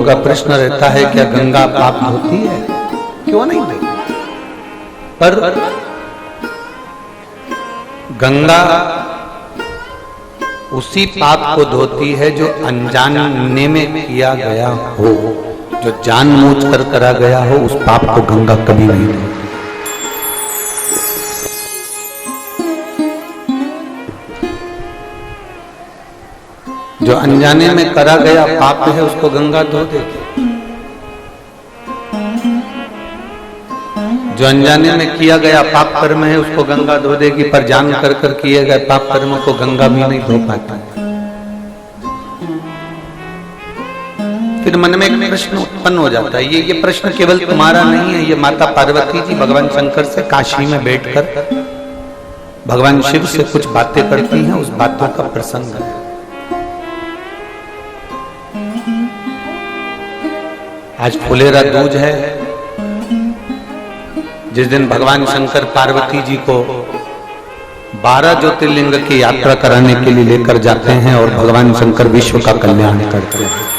का प्रश्न रहता है क्या गंगा पाप धोती है? क्यों नहीं धोती? पर गंगा उसी पाप को धोती है जो अनजाने में किया गया हो। जो जानबूझ कर करा गया हो उस पाप को गंगा कभी नहीं धोती। जो अनजाने में करा गया पाप है उसको गंगा धो देगी। जो अनजाने में किया गया पाप कर्म है उसको गंगा धो देगी, पर जान कर कर किए गए पाप कर्मों को गंगा भी नहीं धो पाती। फिर मन में एक प्रश्न उत्पन्न हो जाता है। ये प्रश्न केवल तुम्हारा नहीं है, ये माता पार्वती जी भगवान शंकर से काशी में बैठकर भगवान शिव से कुछ बातें करती हैं, उस बातों का प्रसंग है। आज फुलेरा दूज है, जिस दिन भगवान शंकर पार्वती जी को 12 ज्योतिर्लिंग की यात्रा कराने के लिए लेकर जाते हैं और भगवान शंकर विश्व का कल्याण करते हैं।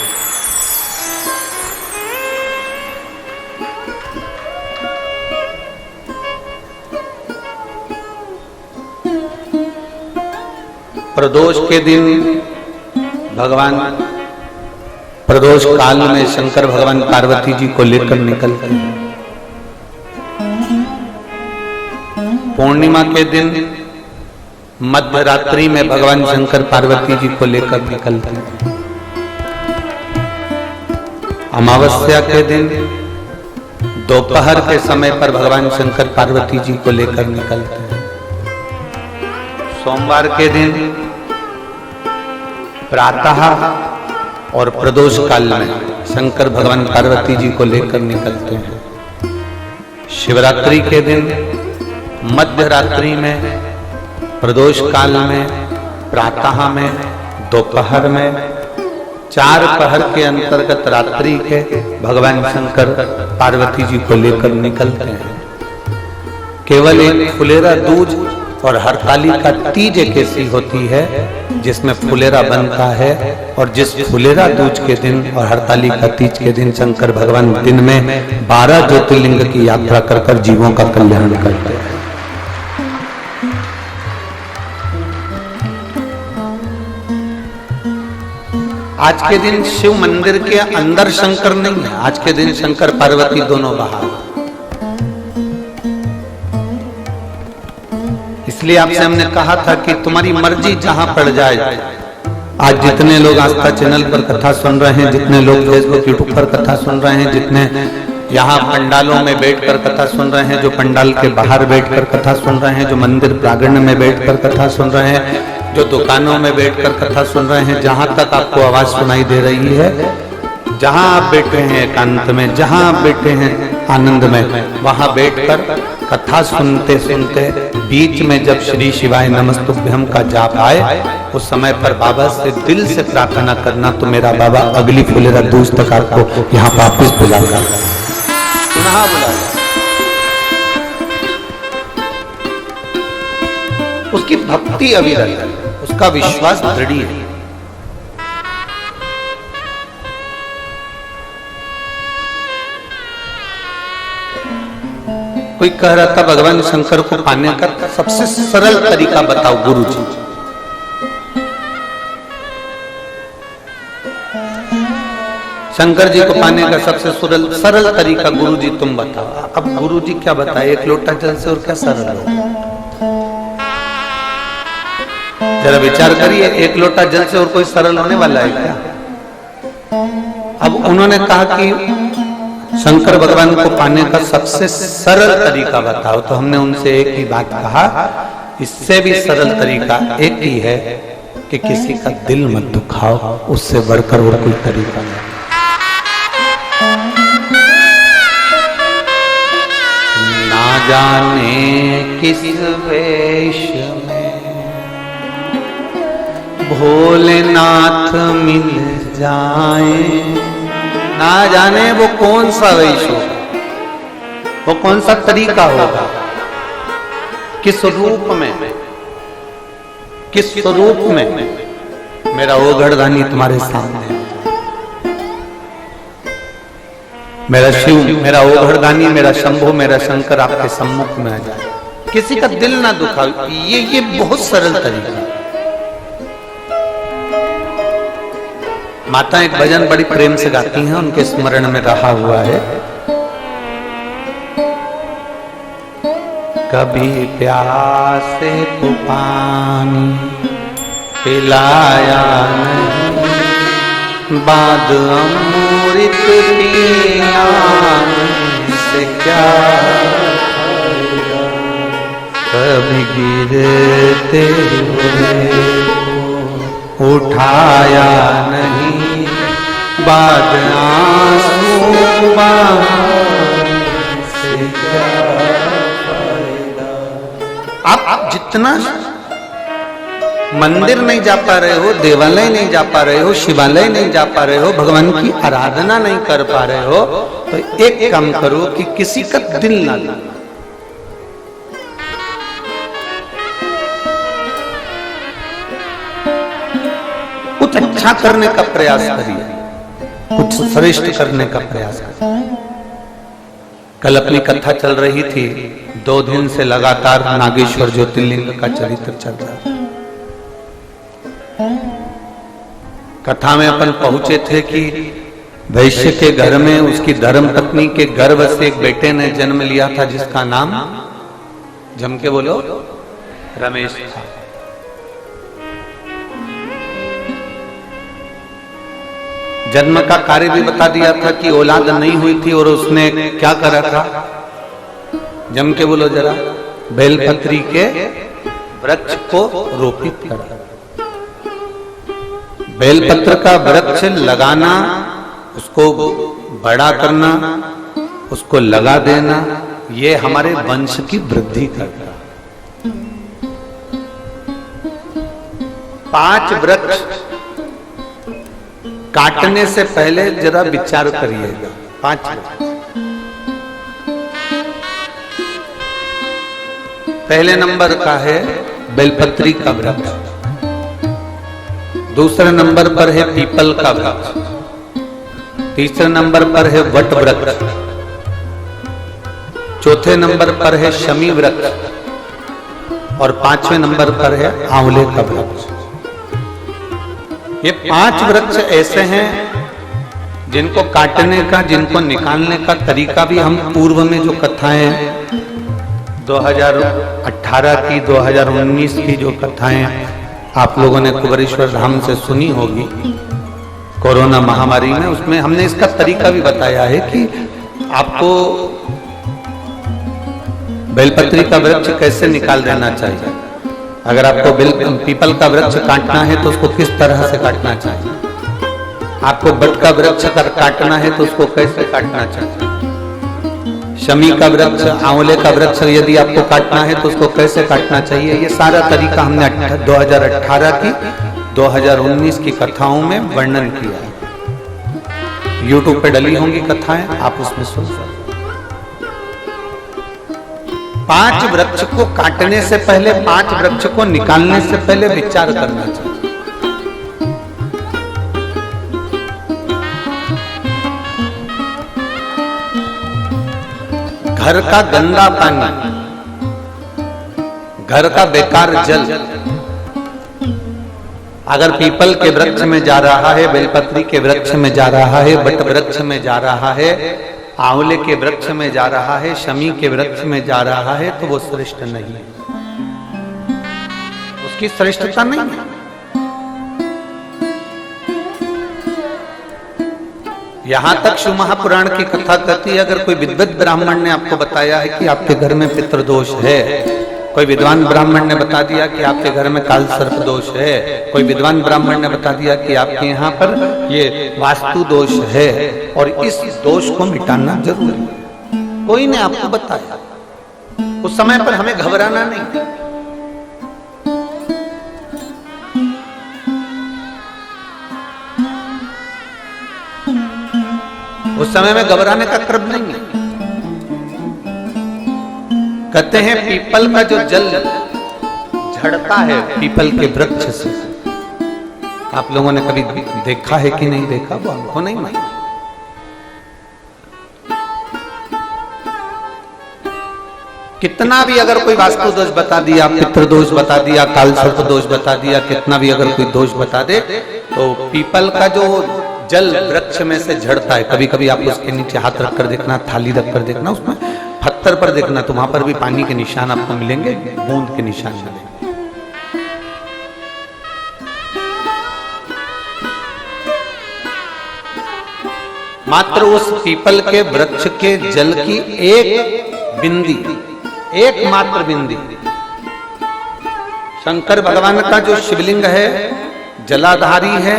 प्रदोष के दिन भगवान प्रदोष काल में शंकर भगवान पार्वती जी को लेकर निकलते हैं। पूर्णिमा के दिन मध्य रात्रि में भगवान शंकर पार्वती जी को लेकर निकलते हैं। अमावस्या के दिन दोपहर के समय पर भगवान शंकर पार्वती जी को लेकर निकलते हैं। सोमवार के दिन प्रातः और प्रदोष काल में शंकर भगवान पार्वती जी को लेकर निकलते हैं। शिवरात्रि के दिन मध्य रात्रि में, प्रदोष काल में, प्रातः में, दोपहर में, 4 पहर के अंतर्गत रात्रि के भगवान शंकर पार्वती जी को लेकर निकलते हैं। केवल एक फुलेरा दूज और हरतालिका तीज एक ऐसी होती है जिसमें फुलेरा बनता है, और जिस फुलेरा दूज के दिन और हरतालिका तीज के दिन शंकर भगवान दिन में 12 ज्योतिर्लिंग की यात्रा कर कर जीवों का कल्याण करते हैं। आज के दिन शिव मंदिर के अंदर शंकर नहीं है, आज के दिन शंकर पार्वती दोनों बाहर। इसलिए आपसे हमने कहा था कि तुम्हारी मर्जी जहां पड़ जाए। आज जितने लोग आस्था चैनल पर कथा सुन रहे हैं, जितने लोग फेसबुक यूट्यूब पर कथा सुन रहे हैं, जितने यहाँ पंडालों में बैठकर कथा सुन रहे हैं, जो पंडाल के बाहर बैठकर कथा सुन रहे हैं, जो मंदिर प्रांगण में बैठकर कथा सुन रहे हैं, जो दुकानों में बैठकर कथा सुन रहे हैं, जहां तक आपको आवाज सुनाई दे रही है, जहां आप बैठे हैं एकांत में, जहां आप बैठे हैं आनंद में, वहां बैठकर कथा सुनते सुनते बीच में जब श्री शिवाय नमस्तुभ्यम का जाप आए, उस समय पर बाबा से दिल से प्रार्थना करना, तो मेरा बाबा अगली फुलेरा दूज तक आपको यहाँ वापिस बुलाएगा, पुनः बुलाएगा। उसकी भक्ति अविरल है, उसका विश्वास दृढ़ है। कोई कह रहा था भगवान शंकर को पाने का सबसे सरल तरीका बताओ गुरुजी। शंकर जी को पाने का सबसे सरल तरीका गुरुजी तुम बताओ। अब गुरुजी क्या बताए, एक लोटा जल से और क्या सरल हो? जरा विचार करिए, एक लोटा जल से और कोई सरल होने वाला है क्या? अब उन्होंने कहा कि शंकर भगवान को पाने का सबसे सरल तरीका बताओ, तो हमने उनसे एक ही बात कहा, इससे भी सरल तरीका एक ही है कि किसी का दिल मत दुखाओ, उससे बढ़कर और कोई तरीका नहीं। ना जाने किस वेश में भोलेनाथ मिल जाए, ना जाने वो कौन सा वेश होगा, वो कौन सा तरीका होगा, किस रूप में, किस स्वरूप में मेरा वो घरदानी तुम्हारे सामने। मेरा शिव, मेरा ओघड़दानी, मेरा शंभु, मेरा शंकर आपके सम्मुख में आ जाए, किसी का दिल ना दुखाओ। ये बहुत सरल तरीका। माता एक भजन बड़ी प्रेम से गाती हैं, उनके स्मरण में रहा हुआ है। कभी प्यासे को पानी पिलाया नहीं, बाद अमृत पिया से क्या, कभी गिरते हुए उठाया नहीं, बाद आंसू से क्या फायदा। आप जितना मंदिर नहीं जा पा रहे हो, देवालय नहीं जा पा रहे हो, शिवालय नहीं जा पा रहे हो, भगवान की आराधना नहीं कर पा रहे हो, तो एक काम करो कि किसी का दिल ना लगना। कुछ अच्छा करने का प्रयास करिए, कुछ श्रेष्ठ करने का प्रयास करिए। कल अपनी कथा चल रही थी, 2 दिन से लगातार नागेश्वर ज्योतिर्लिंग का चरित्र चल रहा था। कथा में अपन पहुंचे थे कि वैश्य के घर में उसकी धर्म पत्नी के गर्भ से एक बेटे ने जन्म लिया था, जिसका नाम जम के बोलो रमेश था। जन्म का कार्य भी बता दिया था कि औलाद नहीं हुई थी, और उसने क्या करा था, जम के बोलो जरा, बेलपत्री के वृक्ष को रोपित करा। बेलपत्र का वृक्ष लगाना, उसको बड़ा करना, उसको लगा देना, ये हमारे वंश की वृद्धि करता। 5 वृक्ष काटने से पहले जरा विचार करिएगा। 5 पहले नंबर का है बेलपत्री का वृक्ष, दूसरे नंबर पर है पीपल का वृक्ष, तीसरे नंबर पर है वट वृक्ष, चौथे नंबर पर है शमी वृक्ष, और 5वें नंबर पर है आंवले का वृक्ष। ये 5 वृक्ष ऐसे हैं जिनको काटने का, जिनको निकालने का तरीका भी हम पूर्व में जो कथाएं 2018 की, 2019 की जो कथाएं आप लोगों ने कुबेरेश्वर धाम से सुनी होगी कोरोना महामारी में, उसमें हमने इसका तरीका भी बताया है कि आपको बेलपत्री का वृक्ष कैसे निकाल देना चाहिए। अगर आपको पीपल का वृक्ष काटना है तो उसको किस तरह से काटना चाहिए, आपको बट का वृक्ष अगर काटना है तो उसको कैसे काटना चाहिए, शमी का वृक्ष, आंवले का वृक्ष यदि आपको काटना है तो उसको कैसे काटना चाहिए। ये सारा तरीका हमने 2018 की, 2019 की कथाओं में वर्णन किया है। YouTube पे डली होंगी कथाएं, आप उसमें सुन सकते। 5 वृक्ष को काटने से पहले, 5 वृक्ष को निकालने से पहले विचार करना चाहिए। घर का गंदा पानी, घर का बेकार जल अगर पीपल के वृक्ष में जा रहा है, बेलपत्री के वृक्ष में जा रहा है, बट वृक्ष में जा रहा है, आंवले के वृक्ष में जा रहा है, शमी के वृक्ष में जा रहा है, तो वो श्रेष्ठ नहीं है, उसकी श्रेष्ठता नहीं है। यहां तक शिव महापुराण की कथा कहती है, अगर कोई विद्वत ब्राह्मण ने आपको बताया है कि आपके घर में पितृदोष है, कोई विद्वान ब्राह्मण ने बता दिया कि आपके घर में काल सर्प दोष है, कोई विद्वान ब्राह्मण ने बता दिया कि आपके यहाँ पर ये वास्तु दोष है, और इस दोष को मिटाना जरूरी है, कोई ने आपको बताया, उस समय पर हमें घबराना नहीं। उस समय में घबराने का क्रम नहीं है। कहते हैं पीपल का जो जल झड़ता है पीपल के वृक्ष से, आप लोगों ने कभी देखा है कि नहीं देखा, वो हमको नहीं मालूम। कितना भी अगर कोई वास्तु दोष बता दिया, पितृ दोष बता दिया, काल सर्प दोष बता दिया, कितना भी अगर कोई दोष बता दे, तो पीपल का जो जल वृक्ष में से झड़ता है, कभी कभी आप उसके नीचे हाथ रख कर देखना, थाली रख कर देखना, उसमें पत्थर पर देखना, तो वहां पर भी पानी के निशान आपको मिलेंगे, बूंद के निशान मिलेंगे। मात्र उस पीपल के वृक्ष के जल की एक बिंदी, एकमात्र बिंदी, शंकर भगवान का जो शिवलिंग है, जलाधारी है,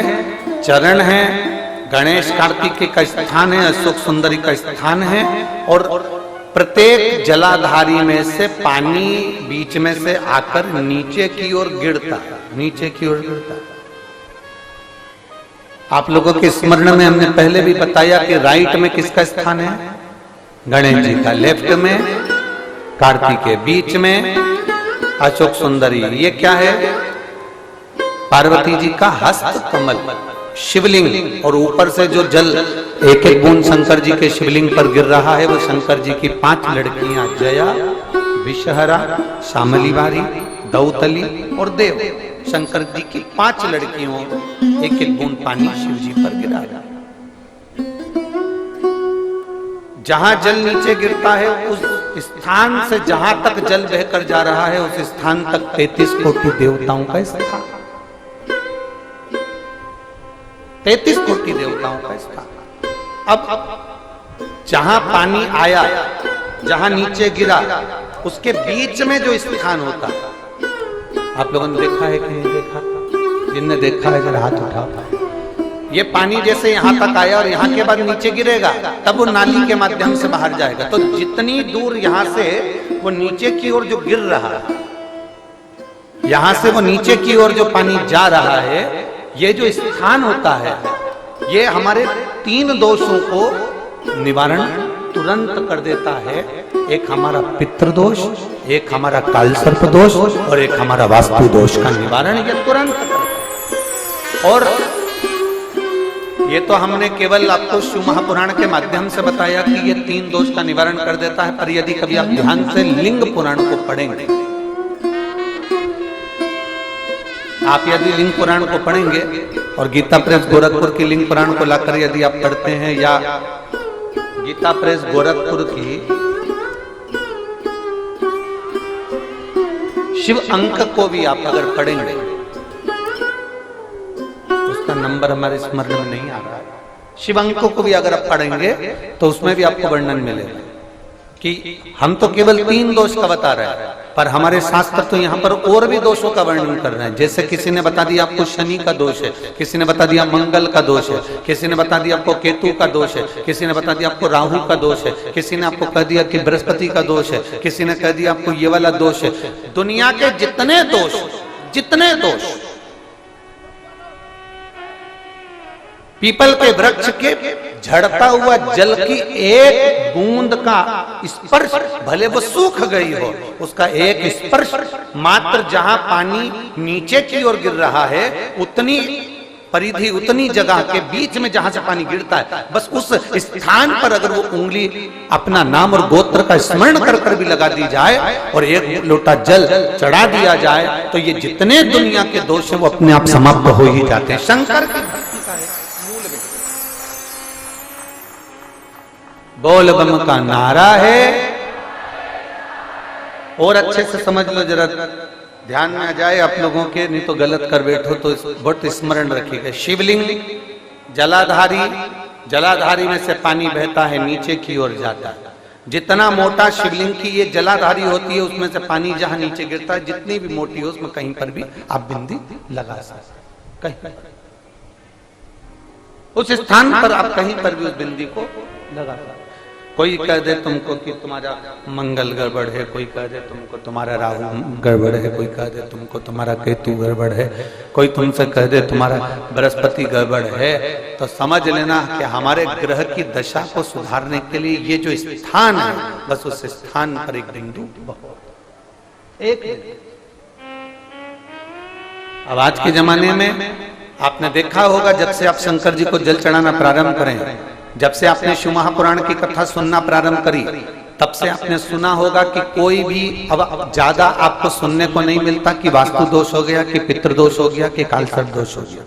चरण है, गणेश कार्तिक का स्थान है, अशोक सुंदरी का स्थान है, और प्रत्येक जलाधारी में से पानी बीच में से आकर नीचे की ओर गिरता है, नीचे की ओर गिरता है। आप लोगों के स्मरण में हमने पहले भी बताया कि राइट में किसका स्थान है? गणेश जी का, लेफ्ट में कार्तिकेय, बीच में अशोक सुंदरी। ये क्या है? पार्वती जी का हस्त कमल, शिवलिंग, और ऊपर से जो जल एक एक बूंद शंकर जी के शिवलिंग पर गिर रहा है, वो शंकर जी की 5 लड़कियां, जया, विषहरा, शामलीवारी, दौतली और देव, शंकर जी की 5 लड़कियों, एक एक बूंद पानी शिव जी पर गिरा। जहां जल नीचे गिरता है, उस स्थान से जहां तक जल बहकर जा रहा है, उस स्थान तक 33 कोटि देवताओं का स्थान, 33 कोटि देवताओं का स्थान। अब जहां पानी आया, जहां नीचे गिरा, उसके बीच में जो स्थान होता है, आप लोगों ने देखा है कि नहीं देखा? जिनने देखा है जरा हाथ उठाओ। ये पानी जैसे यहाँ तक आया और यहाँ के बाद नीचे गिरेगा, तब वो नाली के माध्यम से बाहर जाएगा। तो जितनी दूर यहाँ से वो नीचे की ओर जो गिर रहा है, यहाँ से वो नीचे की ओर जो पानी जा रहा है, ये जो स्थान होता है, ये हमारे 3 दोषों को निवारण तुरंत कर देता है। एक हमारा पितृ दोष, एक हमारा काल सर्प दोष, और एक हमारा वास्तु दोष का निवारण ये तुरंत करता है। और ये तो हमने केवल आपको शिव महापुराण के माध्यम से बताया कि ये 3 दोष का निवारण कर देता है, पर यदि कभी आप ध्यान से लिंग पुराण को पढ़ेंगे, आप यदि लिंग पुराण को पढ़ेंगे और गीता प्रेस गोरखपुर की लिंग पुराण को लाकर यदि आप पढ़ते हैं, या गीता प्रेस गोरखपुर की शिव अंक को भी आप अगर पढ़ेंगे, उसका नंबर हमारे स्मरण में नहीं आ रहा है, शिव अंक को भी अगर आप पढ़ेंगे तो उसमें भी आपको वर्णन मिलेगा कि हम तो केवल 3 दोष का बता रहे हैं, पर हमारे शास्त्र तो यहाँ पर और भी दोषों का वर्णन कर रहे हैं। जैसे किसी ने बता दिया आपको शनि का दोष है, किसी ने बता दिया मंगल का दोष है, किसी ने बता दिया आपको केतु का दोष है, किसी ने बता दिया आपको राहु का दोष है, किसी ने आपको कह दिया कि बृहस्पति का दोष है, किसी ने कह दिया आपको ये वाला दोष है। दुनिया के जितने दोष, पीपल के वृक्ष के झड़ता हुआ जल की एक बूंद का स्पर्श, भले वो सूख गई हो, उसका एक स्पर्श मात्र, जहां पानी नीचे की ओर गिर रहा है, उतनी परिधि, उतनी जगह के बीच में जहां से पानी गिरता है, बस उस स्थान पर अगर वो उंगली अपना नाम और गोत्र का स्मरण कर कर भी लगा दी जाए और एक लोटा जल चढ़ा दिया जाए, तो ये जितने दुनिया के दोष है वो अपने आप समाप्त हो ही जाते हैं। शंकर की भक्ति का है बोल बम का नारा है। और अच्छे से समझ लो, जरा ध्यान में आ जाए आप लोगों के, नहीं तो गलत कर बैठो तो बहुत स्मरण रखिएगा। शिवलिंग जलाधारी, जलाधारी में से पानी बहता है, नीचे की ओर जाता है। जितना मोटा शिवलिंग की ये जलाधारी होती है, उसमें से पानी जहां नीचे गिरता है, जितनी भी मोटी हो, उसमें कहीं पर भी आप बिंदी लगा सकते, कहीं उस स्थान पर आप कहीं पर भी उस बिंदी को लगा सकते। कोई कह दे तुमको कि तुम्हारा मंगल गड़बड़ है, कोई कह दे तुमको तुम्हारा राहु गड़बड़ है, कोई कह दे तुमको तुम्हारा केतु गड़बड़ है, कोई तुमसे कह दे तुम्हारा बृहस्पति गड़बड़ है, तो समझ लेना कि हमारे ग्रह की दशा को सुधारने के लिए ये जो स्थान है, बस उस स्थान पर एक बिंदु बहुत एक। अब आज के जमाने में आपने देखा होगा, जब से आप शंकर जी को जल चढ़ाना प्रारंभ करें, जब से आपने शिव महापुराण की कथा सुनना प्रारंभ करी, तब से आपने सुना होगा कि कोई भी अब ज्यादा आपको सुनने को नहीं मिलता कि वास्तु दोष हो गया, कि पितृदोष हो गया, कि कालसर्प दोष हो गया।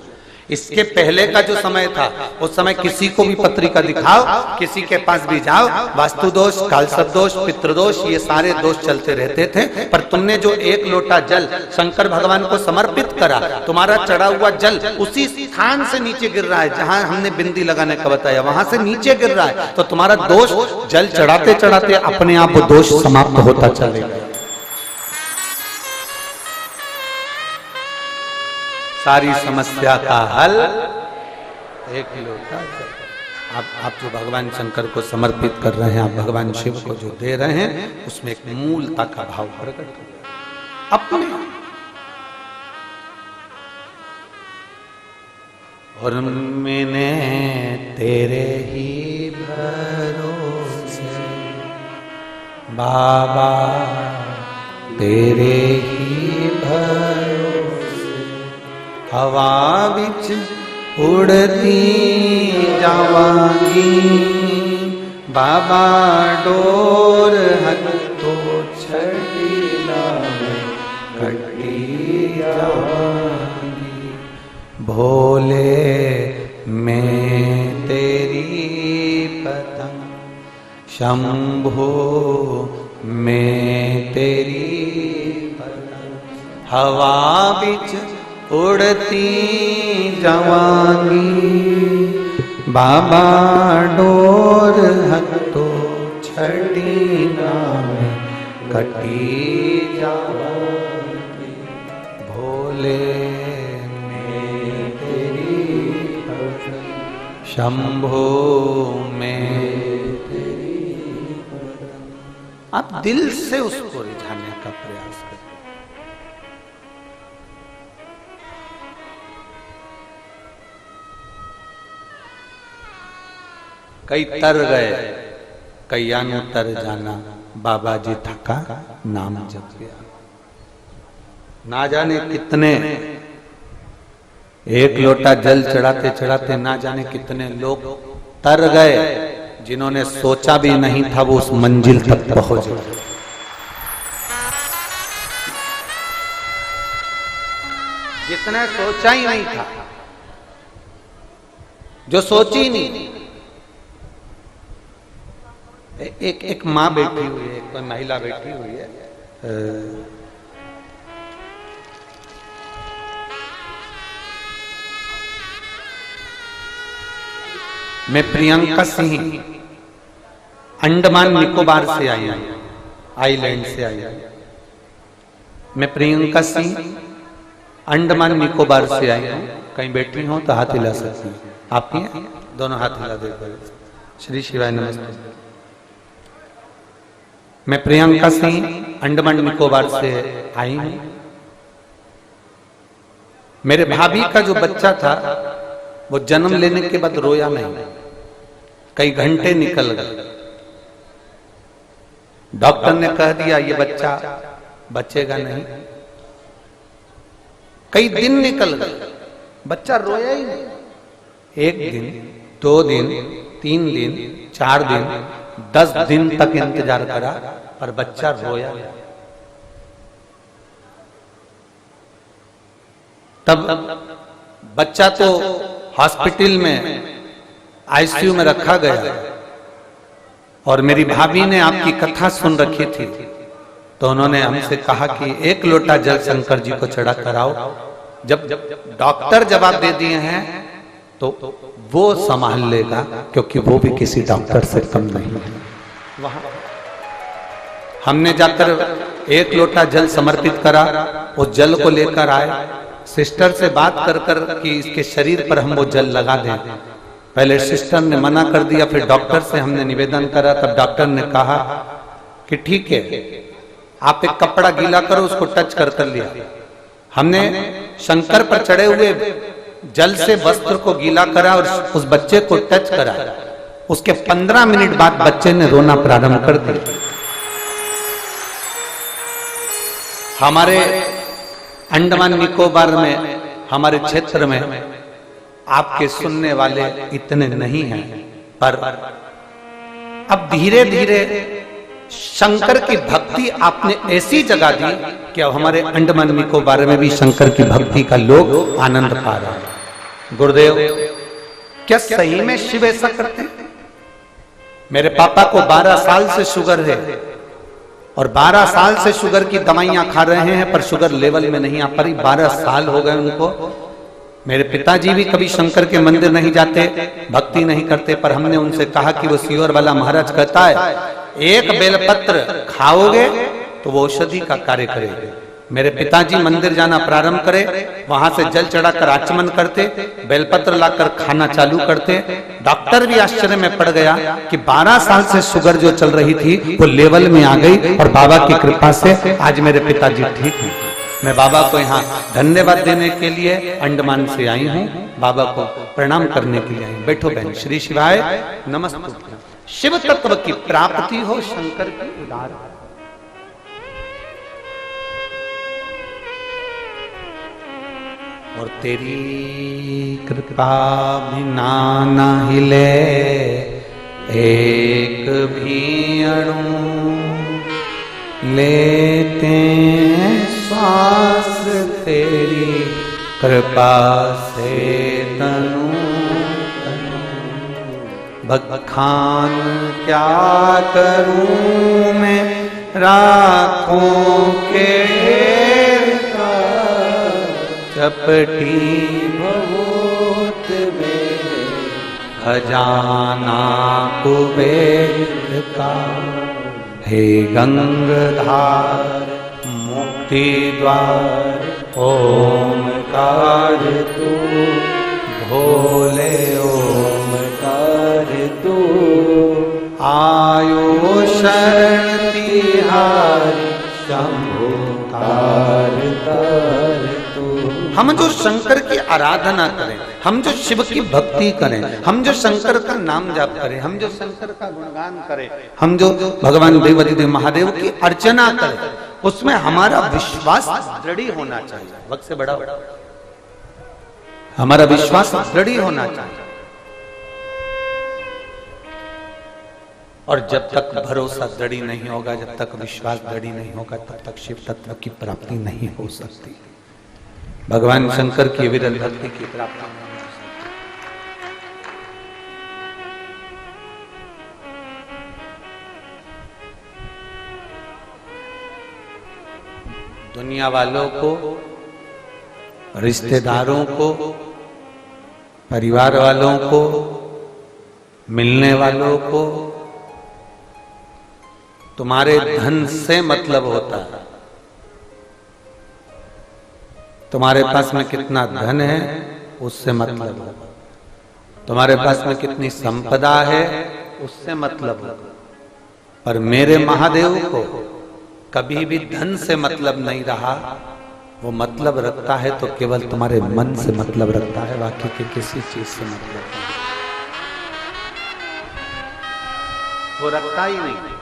इसके पहले का जो समय था, उस समय किसी को भी पत्रिका दिखाओ, किसी के पास भी जाओ, वास्तु दोष, कालसर्प दोष, पितृदोष, ये सारे दोष चलते रहते थे। पर तुमने जो एक लोटा जल शंकर भगवान को समर्पित करा, तुम्हारा चढ़ा हुआ जल उसी स्थान से नीचे गिर रहा है जहां हमने बिंदी लगाने का बताया, वहां से नीचे गिर रहा है, तो तुम्हारा दोष जल चढ़ाते चढ़ाते अपने आप वो दोष समाप्त होता चलेगा। सारी समस्या का हल एक लोटा जल। आप जो भगवान शंकर को समर्पित कर रहे हैं, आप भगवान शिव को जो दे रहे हैं, उसमें एक मूलता का भाव प्रकट हो अपने। और मैंने तेरे ही भरोसे बाबा, तेरे ही भरोसे हवा बिच उड़ती जावांगी, बाबा डोर हथो छड़ी लावे कटी जावांगी। भोले मैं तेरी पतंग, शंभो मैं तेरी पतंग, हवा बिच उड़ती जावांगी, बाबा डोर हथो छड़ी नामे कटी जावांगी। भोले मैं तेरी पतंग, शंभो मैं तेरी पतंग। आप दिल से उसको रिझाने का प्रयास करें। कई तर गए, कई आनु तर जाना, बाबा जी थका नाम जप गया। ना जाने कितने, एक लोटा जल चढ़ाते चढ़ाते ना जाने कितने लोग तर गए, जिन्होंने सोचा भी नहीं था वो उस मंजिल तक पहुंच गए। जिसने सोचा ही नहीं था, जो सोची नहीं। एक माँ बैठी हुई है, एक महिला बैठी हुई है, मैं प्रियंका सिंह, अंडमान निकोबार से आई हूं, आइलैंड से आई हूं। मैं प्रियंका सिंह अंडमान निकोबार से आई हूं। कहीं बैठी हो तो हाथ हिला सकती हैं। आप ही हैं? दोनों हाथ हिला दे। श्री शिवाय नमस्ते। मैं प्रियंका सिंह अंडमान निकोबार से आई हूं। मेरे भाभी का जो बच्चा था वो जन्म लेने के बाद रोया नहीं, कई घंटे निकल गए। डॉक्टर ने कह दिया ये बच्चा बचेगा नहीं। कई दिन निकल गए, बच्चा रोया ही नहीं। एक दिन, 2 दिन, 3 दिन, 4 दिन, 10 दिन तक इंतजार करा पर बच्चा रोया। तब बच्चा तो हॉस्पिटल में आईसीयू में रखा गया और मेरी भाभी ने आपकी कथा सुन रखी थी, तो उन्होंने हमसे कहा कि 1 लोटा जल शंकर जी को चढ़ा कराओ। जब डॉक्टर जवाब दे दिए हैं तो वो संभाल लेगा, क्योंकि वो भी किसी डॉक्टर से कम नहीं है। वहां हमने जाकर 1 लोटा जल समर्पित करा, उस जल को लेकर आए, सिस्टर से बात कर कर कि इसके शरीर पर हम वो जल लगा दें। पहले सिस्टर ने मना कर दिया, फिर डॉक्टर से हमने निवेदन करा, तब डॉक्टर ने कहा कि ठीक है, आप एक कपड़ा गीला करो, उसको टच कर लिया। हमने शंकर पर चढ़े हुए जल से वस्त्र को गीला करा और उस बच्चे को टच करा। उसके 15 मिनट बाद बच्चे ने रोना प्रारंभ कर दिया। हमारे अंडमान निकोबार में, हमारे क्षेत्र में आपके सुनने वाले इतने नहीं हैं, पर अब धीरे धीरे शंकर की भक्ति आपने ऐसी जगह दी कि अब हमारे अंडमान निकोबार में भी शंकर की भक्ति का लोग आनंद पा रहा है। गुरुदेव, क्या सही में शिव ऐसा करते हैं? मेरे पापा को 12 साल से शुगर है और 12 साल से शुगर की दवाइयां खा रहे हैं, पर शुगर लेवल में नहीं आ पा रही। 12 साल हो गए उनको। मेरे पिताजी भी कभी शंकर के मंदिर नहीं जाते, भक्ति नहीं करते, पर हमने उनसे कहा कि वो सीवर वाला महाराज कहता है एक बेलपत्र खाओगे तो वो औषधि का कार्य करेगा। मेरे पिताजी मंदिर जाना प्रारंभ करे, वहां से जल चढ़ाकर आचमन करते, बेलपत्र लाकर खाना चालू करते। डॉक्टर भी आश्चर्य में पड़ गया कि 12 साल से शुगर जो चल रही थी वो लेवल में आ गई और बाबा की कृपा से आज मेरे पिताजी ठीक हैं। मैं बाबा को यहाँ धन्यवाद देने के लिए अंडमान से आई हूँ, बाबा को प्रणाम करने के लिए आई। बैठो बहन। श्री शिवाय नमस्ते। शिव तत्व की प्राप्ति हो, शंकर की उदार। और तेरी कृपा बिना न हिले एक भी अणु, लेते श्वास तेरी कृपा से तनु। बखान क्या करूं मैं राखों के चपटी बहुत मेरे खजाना कुबेर का। हे गंगाधार मुक्ति द्वार ओमकार तू, भोले ओमकार तू। आयो शरण तिहारी शंभु तार तार तू। हम जो शंकर की आराधना करें, हम जो शिव की भक्ति करें, हम जो शंकर का नाम जाप करें, हम जो शंकर का गुणगान करें, हम जो भगवान देवाधिदेव महादेव की अर्चना करें, उसमें हमारा विश्वास दृढ़ होना चाहिए। वक्त से बड़ा हमारा विश्वास दृढ़ होना चाहिए। और जब तक भरोसा दृढ़ नहीं होगा, जब तक विश्वास दृढ़ नहीं होगा, तब तक शिव तत्व की प्राप्ति नहीं हो सकती। भगवान शंकर की विरल भक्ति की प्राप्ति नहीं हो सकती। दुनिया वालों को, रिश्तेदारों को, परिवार वालों को, मिलने वालों को तुम्हारे धन से मतलब होता है। तुम्हारे पास में कितना धन है उससे मतलब है, तुम्हारे पास में कितनी संपदा है उससे मतलब है। पर मेरे महादेव को कभी भी धन से मतलब नहीं रहा। वो मतलब रखता है तो केवल तुम्हारे मन से मतलब रखता है, बाकी के किसी चीज से मतलब नहीं, वो रखता ही नहीं।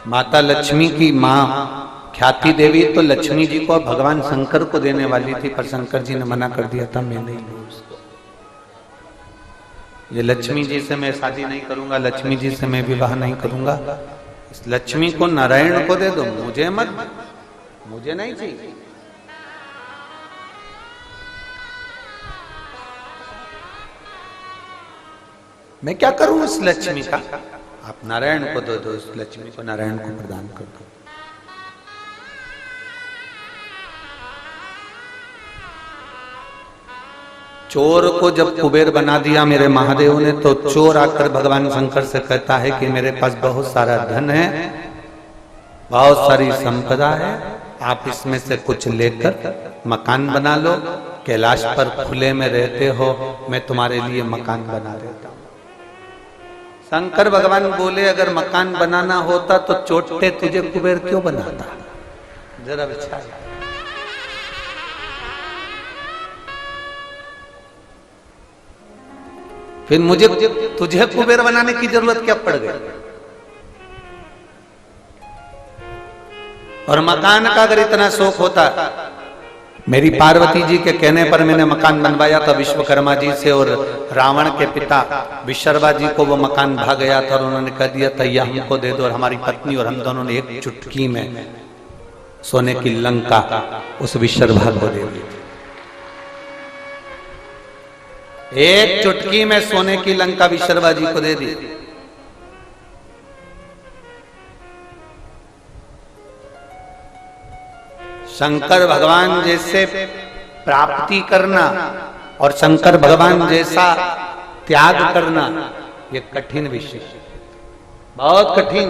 माता लक्ष्मी की मां ख्याति देवी तो लक्ष्मी जी को भगवान शंकर को देने वाली थी, पर शंकर जी ने मना कर दिया था, मैं नहीं लूं उसको। ये लक्ष्मी जी से मैं शादी नहीं करूंगा, लक्ष्मी जी से मैं विवाह नहीं करूंगा, इस लक्ष्मी को नारायण को दे दो, मुझे मत, मुझे नहीं चाहिए। मैं क्या करूं इस लक्ष्मी का? आप नारायण को दो, इस लक्ष्मी को नारायण को प्रदान कर दो। चोर को जब कुबेर बना दिया मेरे महादेव ने, तो चोर आकर भगवान शंकर से कहता है कि मेरे पास बहुत सारा धन है, बहुत सारी संपदा है, आप इसमें से कुछ लेकर मकान बना लो, कैलाश पर खुले में रहते हो, मैं तुम्हारे लिए मकान बना देता हूं। शंकर भगवान बोले अगर मकान बनाना होता तो चोटे तुझे कुबेर क्यों बनाता? जरा विचार। फिर मुझे तुझे कुबेर बनाने की जरूरत क्या पड़ गई? और मकान का अगर इतना शौक होता मेरी पार्वती जी के कहने पर मैंने मकान बनवाया था विश्वकर्मा जी से, और रावण के पिता विश्वकर्मा जी को वो मकान भा गया था और उन्होंने कह दिया था यह हमको दे दो, और हमारी पत्नी और हम दोनों ने एक चुटकी में सोने की लंका उस विश्वकर्मा को दे दी। एक चुटकी में सोने की लंका विश्वकर्मा जी को दे दी। शंकर भगवान जैसे प्राप्ति करना और शंकर भगवान जैसा त्याग करना ये कठिन विषय, बहुत कठिन।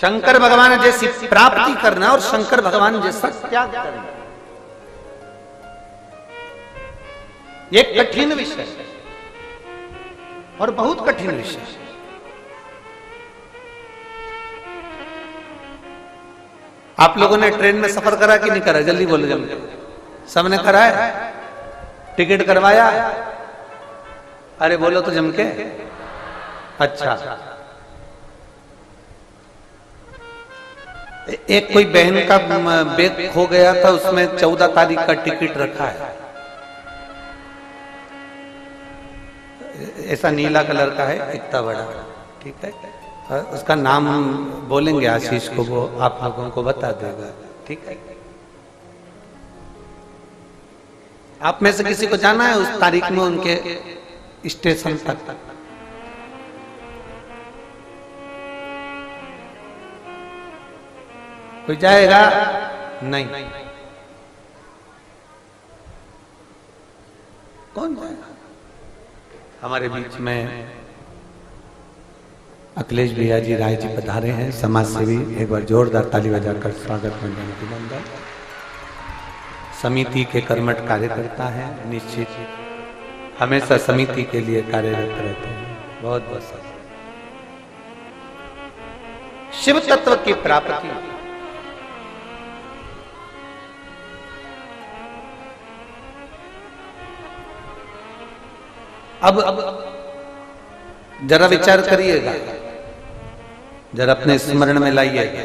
शंकर भगवान जैसी प्राप्ति करना और शंकर भगवान जैसा त्याग करना ये कठिन विषय और बहुत कठिन विषय। आप लोगों ने ट्रेन में सफर करा कि नहीं करा? जल्दी बोलो जल्दी। सबने करा है? टिकट करवाया? अरे बोलो तो जम के। अच्छा, एक कोई बहन का बैग खो गया था, उसमें 14 तारीख का टिकट रखा है, ऐसा नीला कलर का है, इतना बड़ा, ठीक है। उसका नाम बोलेंगे आशीष को, वो आप लोगों को बता देगा, ठीक है। आप में से किसी को जाना है उस तारीख में उनके स्टेशन तक? कोई जाएगा? नहीं। कौन जाएगा? हमारे बीच में अखिलेश भैया जी राय जी पधारे हैं, समाज सेवी। एक बार जोरदार ताली बजाकर स्वागत मंडल। समिति के कर्मठ कार्यकर्ता हैं, निश्चित हमेशा समिति के लिए कार्यरत रहते हैं। बहुत बहुत शिव तत्व की प्राप्ति। अब जरा विचार करिएगा, जरा अपने स्मरण में लाइएगा।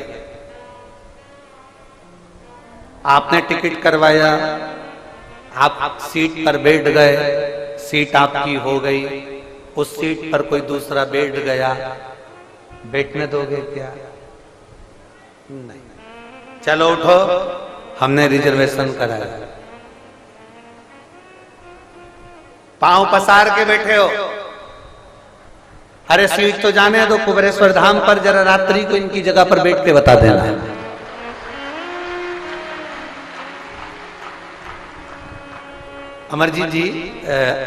आपने टिकट करवाया, आप सीट पर बैठ गए, सीट आपकी हो गई, उस सीट पर कोई दूसरा बैठ गया, बैठने दोगे क्या? नहीं। चलो उठो, हमने रिजर्वेशन कराया, पांव पसार के बैठे हो। अरे सीट तो जाने दो, कुबेरेश्वर धाम पर जरा रात्रि को इनकी जगह पर बैठ के बता देना। अमरजीत जी,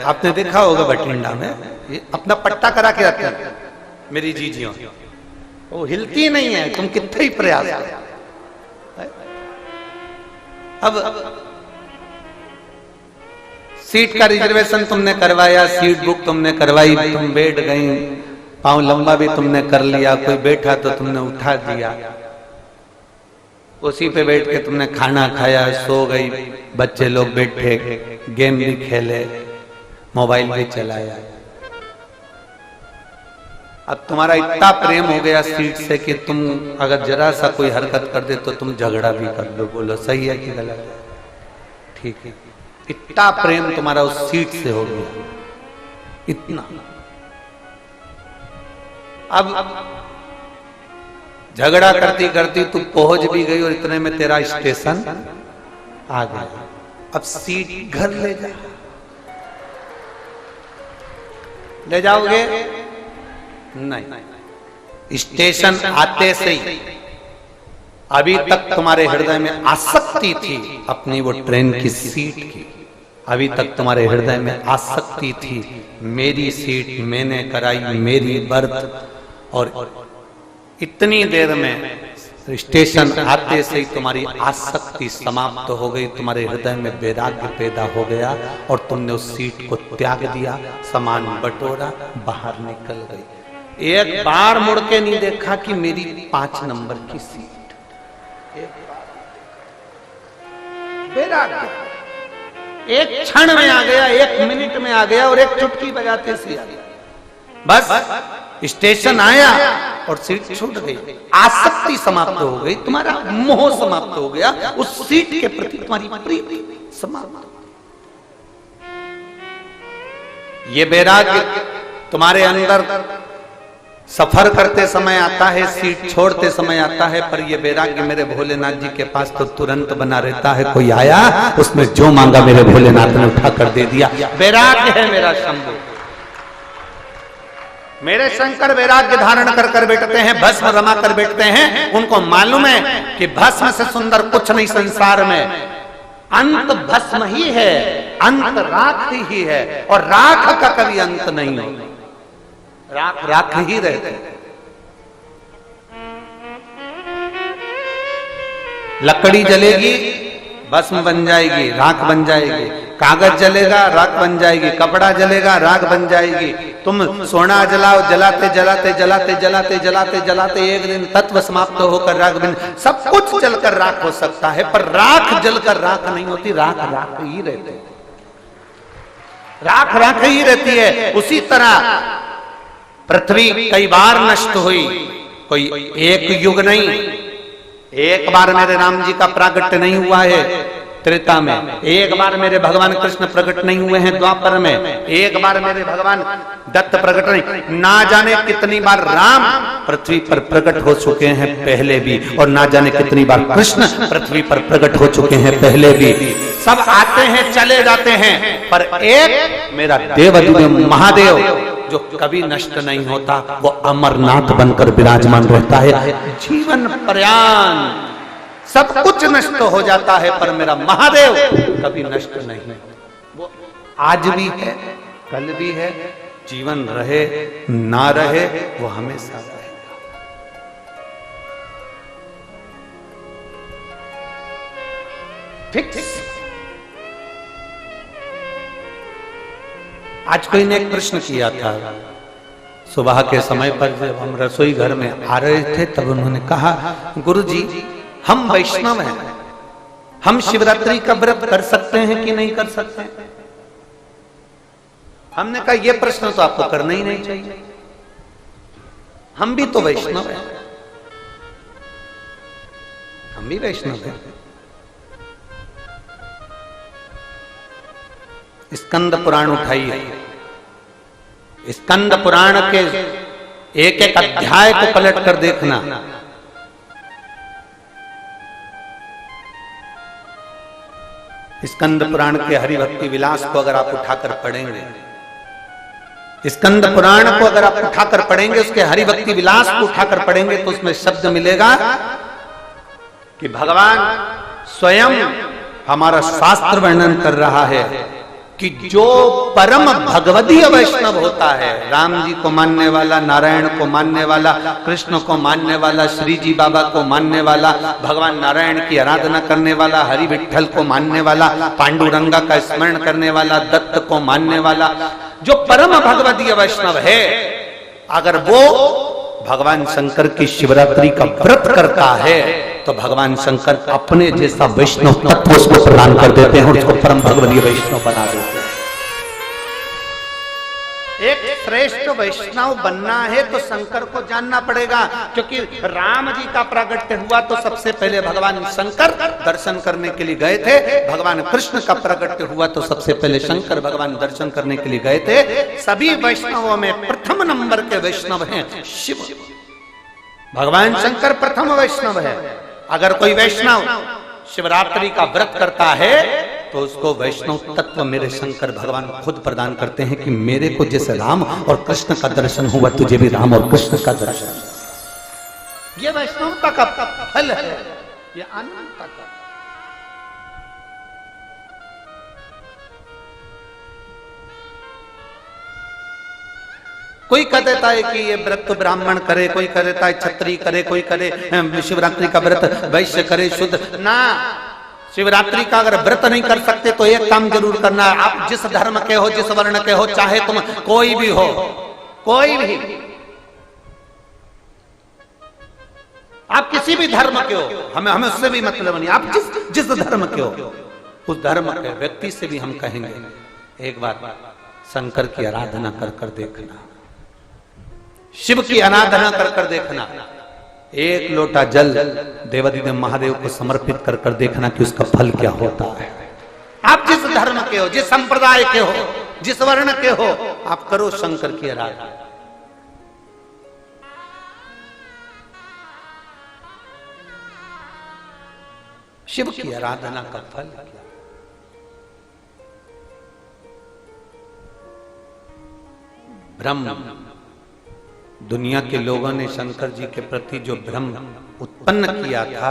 आपने देखा होगा बठिंडा में ये अपना पट्टा करा के रखते हैं मेरी जीजियों, वो हिलती नहीं है, तुम कितने ही प्रयास करो। अब सीट का रिजर्वेशन तुमने करवाया, सीट बुक तुमने करवाई, तुम बैठ गई, पांव लंबा भी तुमने कर लिया, कोई बैठा तो तुमने उठा दिया, उसी पे बैठ के तुमने खाना खाया, सो गई, बच्चे लोग बैठे, गेम भी खेले, मोबाइल भी चलाया। अब तुम्हारा इतना प्रेम हो गया सीट से कि तुम अगर जरा सा कोई हरकत कर दे तो तुम झगड़ा भी कर लो। बोलो सही है कि गलत है? ठीक है, इतना प्रेम तुम्हारा उस सीट से हो गया, इतना। अब झगड़ा करती करती तू पहुंच भी गई और इतने में तेरा स्टेशन आ गया। अब सीट घर ले जा, ले जाओगे? नहीं। स्टेशन आते से ही अभी तक तुम्हारे हृदय में आसक्ति थी अपनी वो ट्रेन की सीट की, अभी तक तुम्हारे हृदय में आसक्ति थी मेरी सीट, मैंने कराई, मेरी बर्थ। और इतनी देर में स्टेशन आते से ही तुम्हारी आसक्ति समाप्त हो गई, तुम्हारे हृदय में वैराग्य पैदा हो गया और तुमने उस सीट को त्याग दिया, सामान बटोरा, बाहर निकल गई। एक बार मुड़ के नहीं देखा कि मेरी 5 नंबर की सीट। वैराग्य एक क्षण में आ गया, 1 मिनट में आ गया और एक चुटकी बजाते से बस स्टेशन आया और सीट छूट गई, आसक्ति समाप्त हो गई, तुम्हारा मोह समाप्त हो गया, उस सीट के प्रति तुम्हारी प्रीति समाप्त। ये वैराग्य तुम्हारे अंदर सफर करते समय आता है, सीट छोड़ते समय आता है, पर ये वैराग्य मेरे भोलेनाथ जी के पास तो तुरंत बना रहता है। कोई आया, उसने जो मांगा मेरे भोलेनाथ ने उठा कर दे दिया। वैराग्य है मेरा शंभु। मेरे शंकर वैराग्य धारण कर कर बैठते हैं, भस्म रमा कर बैठते हैं। उनको मालूम है कि भस्म से सुंदर कुछ नहीं संसार में, अंत भस्म ही है, अंत राख ही है, और राख का कभी अंत नहीं होता, राख राख ही रहते। लकड़ी जलेगी, भस्म बन जाएगी, राख बन जाएगी। कागज जलेगा, राख बन जाएगी। कपड़ा जलेगा, राख बन जाएगी। तुम सोना जलाओ, जलाते जलाते जलाते जलाते जलाते जलाते एक दिन तत्व समाप्त होकर राख बन, सब कुछ जलकर राख हो सकता है, पर राख जलकर राख नहीं होती। राख राख ही रहती है, राख राख ही रहती है। उसी तरह पृथ्वी कई बार नष्ट हुई, कोई एक युग नहीं। एक बार मेरे राम जी का प्रागट्य नहीं हुआ है त्रेता में, एक बार मेरे भगवान कृष्ण प्रकट नहीं हुए हैं द्वापर में, एक बार मेरे भगवान दत्त प्रकट नहीं। ना जाने कितनी बार राम पृथ्वी पर प्रकट हो चुके हैं पहले भी, और ना जाने कितनी बार कृष्ण पृथ्वी पर प्रकट हो चुके हैं पहले भी। सब आते हैं चले जाते हैं, पर एक मेरा देवदेव महादेव जो कभी नष्ट नहीं होता, वो अमरनाथ बनकर विराजमान रहता है जीवन पर्यंत। सब कुछ नष्ट हो जाता है, पर मेरा महादेव कभी नष्ट नहीं। वो आज भी है, कल भी है, जीवन रहे ना रहे, वो हमेशा रहेगा। फिक्स। आज कोई ने एक प्रश्न किया था सुबह के समय पर, जब हम रसोई घर में आ रहे थे, तब उन्होंने कहा, गुरुजी हम वैष्णव हैं, हम शिवरात्रि का व्रत कर सकते हैं कि नहीं कर सकते? हमने कहा यह प्रश्न तो आपको करना ही नहीं चाहिए, हम भी तो वैष्णव हैं, हम भी वैष्णव हैं। स्कंद पुराण उठाइए, स्कंद पुराण के एक एक अध्याय को पलट कर देखना। स्कंद पुराण के हरिभक्ति विलास को अगर आप उठाकर पढ़ेंगे, स्कंद पुराण को अगर आप उठाकर पढ़ेंगे, उसके हरिभक्ति विलास को उठाकर पढ़ेंगे, तो उसमें शब्द मिलेगा कि भगवान स्वयं, हमारा शास्त्र वर्णन कर रहा है कि जो परम भगवदीय वैष्णव होता है, राम जी को मानने वाला, नारायण को मानने वाला, कृष्ण को मानने वाला, श्री जी बाबा को मानने वाला, भगवान नारायण की आराधना करने वाला, हरि विठल को मानने वाला, पांडुरंगा का स्मरण करने वाला, दत्त को मानने वाला, जो परम भगवदीय वैष्णव है, अगर वो भगवान शंकर की शिवरात्रि का व्रत करता है, तो भगवान शंकर अपने जैसा वैष्णव तत्व उसको प्रदान कर देते हैं और उसको परम भगवदीय वैष्णव बना देते हैं। एक श्रेष्ठ वैष्णव बनना है तो शंकर को जानना पड़ेगा, क्योंकि राम जी का प्रागट्य हुआ तो सबसे पहले भगवान शंकर दर्शन करने के लिए गए थे, भगवान कृष्ण का प्रागट्य हुआ तो सबसे पहले शंकर भगवान दर्शन करने के लिए गए थे। सभी वैष्णवों में प्रथम नंबर के वैष्णव हैं शिव, भगवान शंकर प्रथम वैष्णव है। अगर कोई वैष्णव शिवरात्रि का व्रत करता है तो उसको वैष्णव तत्व मेरे शंकर भगवान खुद प्रदान करते हैं कि मेरे को जैसे राम और कृष्ण का दर्शन हुआ, तुझे भी राम और कृष्ण का दर्शन। ये वैष्णवता का फल है, ये अनंत का। कोई कह देता है कि ये व्रत तो ब्राह्मण करे, कोई कह देता है क्षत्रिय करे, कोई करे शिवरात्रि का व्रत वैश्य करे, शुद्ध ना। शिवरात्रि का अगर व्रत नहीं कर सकते तो एक काम जरूर करना, आप जिस धर्म के हो, जिस वर्ण के हो, चाहे तुम कोई भी हो, कोई भी, आप किसी भी धर्म के हो, हमें उससे भी मतलब नहीं, आप जिस धर्म के हो, उस धर्म के व्यक्ति से भी हम कहेंगे एक बार शंकर की आराधना कर कर देखना। शिव की आराधना कर कर देखना, एक लोटा जल देवादिदेव महादेव को समर्पित कर कर देखना कि उसका फल क्या होता है। आप जिस धर्म के हो, जिस संप्रदाय के हो, जिस वर्ण के हो, आप करो शंकर की आराधना। शिव की आराधना का फल क्या? भ्रम, दुनिया के लोगों ने शंकर जी के प्रति जो भ्रम उत्पन्न किया था,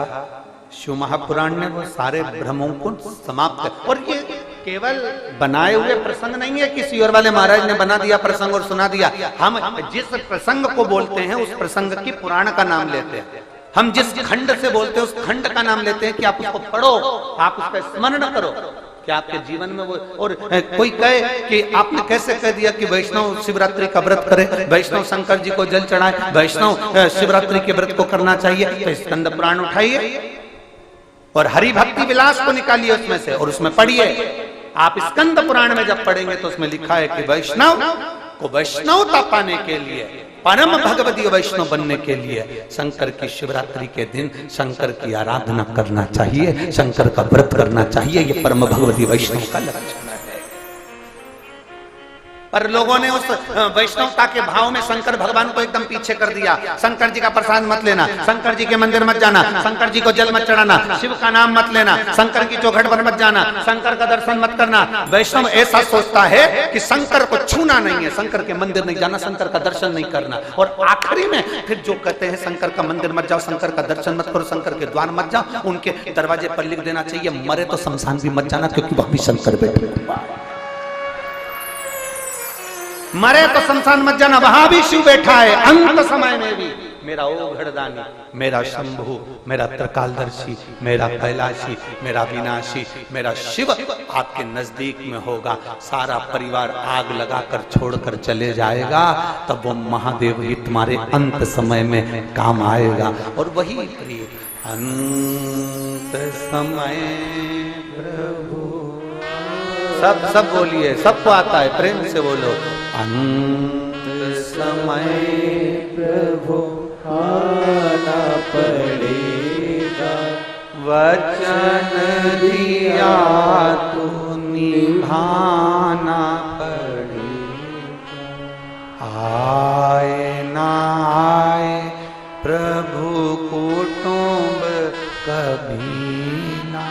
शिव महापुराण ने वो सारे भ्रमों को समाप्त। और ये केवल बनाए हुए प्रसंग नहीं है कि सियोर वाले महाराज ने बना दिया प्रसंग और सुना दिया। हम जिस प्रसंग को बोलते हैं उस प्रसंग की पुराण का नाम लेते हैं। हम जिस खंड से बोलते हैं उस खंड का नाम लेते हैं कि आप उसको पढ़ो, आप उसका स्मरण करो कि आपके जीवन में वो। और कोई कहे कि आपने कैसे कह दिया कि वैष्णव शिवरात्रि का व्रत करे, वैष्णव शंकर जी को जल चढ़ाए, वैष्णव शिवरात्रि के व्रत को करना चाहिए, तो स्कंद पुराण उठाइए और हरि भक्ति विलास को निकालिए उसमें से और उसमें पढ़िए। आप स्कंद पुराण में जब पढ़ेंगे तो उसमें लिखा है कि वैष्णव को वैष्णवता पाने के लिए, परम भगवदीय वैष्णव बनने के लिए शंकर की शिवरात्रि के दिन शंकर की आराधना करना चाहिए, शंकर का व्रत करना चाहिए। ये परम भगवदीय वैष्णव का लक्षण है। पर लोगों ने उस वैष्णवता के भाव में शंकर भगवान को एकदम पीछे कर दिया। शंकर जी का प्रसाद मत लेना, शंकर जी के मंदिर मत जाना, शंकर जी को जल मत चढ़ाना, शिव का नाम मत लेना, शंकर की चौखट पर मत जाना, शंकर का दर्शन मत करना। वैष्णव ऐसा सोचता है कि शंकर को छूना नहीं है, शंकर के मंदिर नहीं जाना, शंकर का दर्शन नहीं करना। और आखिरी में फिर जो कहते हैं शंकर का मंदिर मत जाओ, शंकर का दर्शन मत करो, शंकर के द्वार मत जाओ, उनके दरवाजे पर लिख देना चाहिए मरे तो शमशान भी मत जाना, क्योंकि वहां भी शंकर बैठे। मरे तो शमशान मत जाना, वहां भी शिव बैठा है। अंत समय में भी मेरा ओघड़दानी, मेरा शंभु, मेरा त्रिकालदर्शी, मेरा कैलाशी, मेरा विनाशी, मेरा शिव आपके नजदीक में होगा। सारा परिवार आग लगाकर छोड़कर चले जाएगा, तब वो महादेव ही तुम्हारे अंत समय में काम आएगा। और वही प्रिय अंत समय प्रभु, सब बोलिए, सबको आता है, प्रेम से बोलो। अंत समय प्रभु आना पड़ेगा, वचन दिया तो निभाना पड़ेगा। आए ना आए प्रभु कुटुंब कभी ना,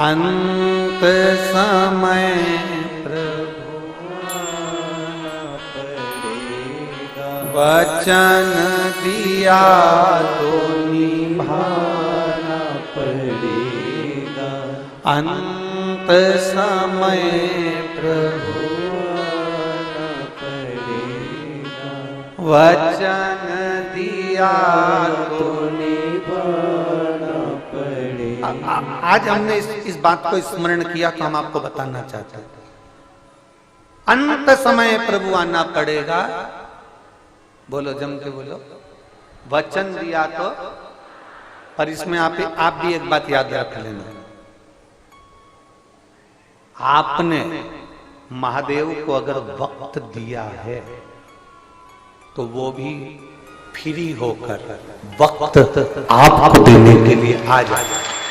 अंत समय वचन दिया तो निभाना पड़ेगा। अंत समय प्रभु पड़ेगा, वचन दिया तो निभाना पड़ेगा। आज हमने इस बात को स्मरण किया तो हम आपको बताना चाहते हैं, अंत समय प्रभु आना पड़ेगा। बोलो, जम के बोलो, वचन दिया तो। पर इसमें आप भी एक बात याद रख लेना, आपने महादेव को अगर वक्त दिया है तो वो भी फ्री होकर वक्त आपको देने के लिए आ जाए।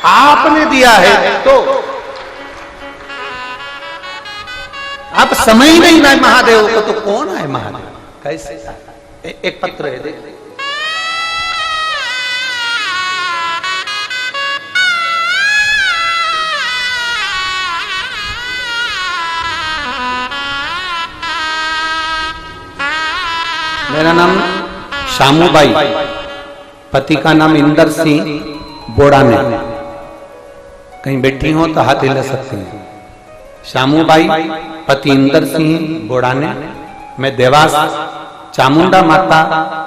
आपने दिया है तो आप समय ही नहीं ना महादेव को, तो कौन है महादेव? कैसे? एक पत्र है, देख। मेरा नाम शामूबाई, पति का नाम इंदर सिंह बोड़ाने। कहीं बैठी हो तो हाथ हिला सकते हैं। शामूबाई, पति इंदर सिंह बोड़ाने। मैं देवास चामुंडा माता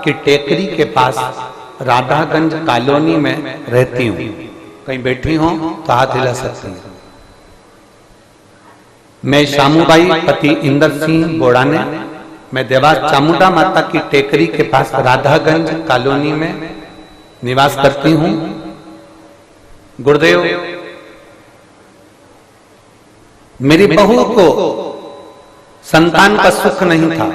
की टेकरी के पास राधागंज कॉलोनी में रहती हूँ। कहीं बैठी हो तो हाथ हिला सकते हैं। मैं शामूबाई, पति इंदर सिंह बोड़ाने। मैं देवास चामुंडा माता की टेकरी के पास राधागंज कॉलोनी में निवास करती हूँ। गुरुदेव, मेरी बहू को संतान का सुख नहीं था।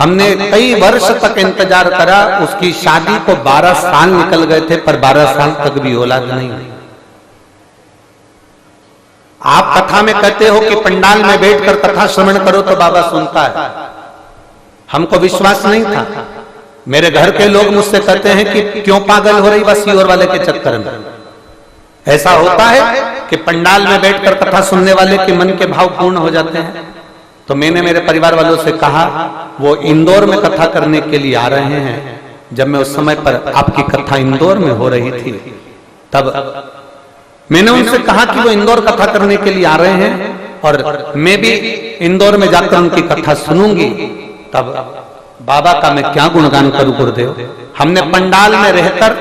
हमने कई वर्ष तक इंतजार करा, उसकी शादी को 12 साल निकल गए थे, पर 12 साल तक भी औलाद नहीं हुई। आप कथा में कहते हो कि पंडाल में बैठकर कथा श्रवण करो तो बाबा सुनता है। हमको विश्वास नहीं था। मेरे घर के लोग मुझसे कहते हैं कि क्यों पागल हो रही बस सीहोर वाले के चक्कर में। ऐसा होता है कि पंडाल में बैठकर कथा सुनने वाले के मन के भाव पूर्ण हो जाते हैं। तो मैंने मेरे परिवार वालों से कहा, वो इंदौर में कथा करने के लिए आ रहे हैं। जब मैं उस समय पर आपकी कथा इंदौर में हो रही थी, तब मैंने उनसे कहा कि वो इंदौर कथा करने के लिए आ रहे हैं और मैं भी इंदौर में जाकर उनकी कथा सुनूंगी। तब बाबा का मैं क्या गुणगान करूं गुरुदेव। हमने पंडाल में रहकर